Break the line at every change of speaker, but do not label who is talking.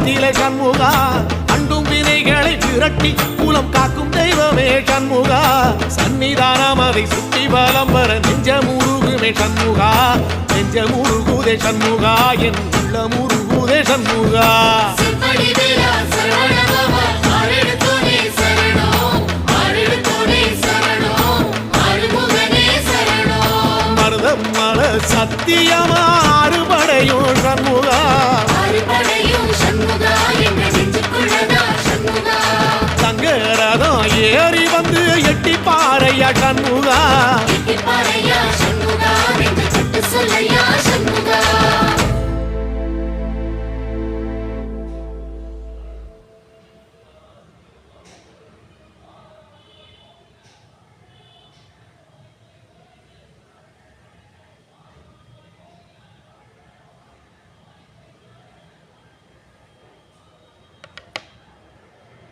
நெஞ்சிலே சண்முகா அண்டும் வினைகளை விரட்டி குலம் காக்கும் தெய்வமே சண்முகா சன்னிதானம் அதை சுற்றி பலம் வர நெஞ்ச முருகுமே சண்முகா நெஞ்ச முருகுதே சண்முகா என் உள்ள முருகுதே சண்முகா மருதம் மல சத்தியமா அறுபடையும் சண்முகா சங்கரதம் ஏறி வந்து எட்டி பாறையா சண்முகா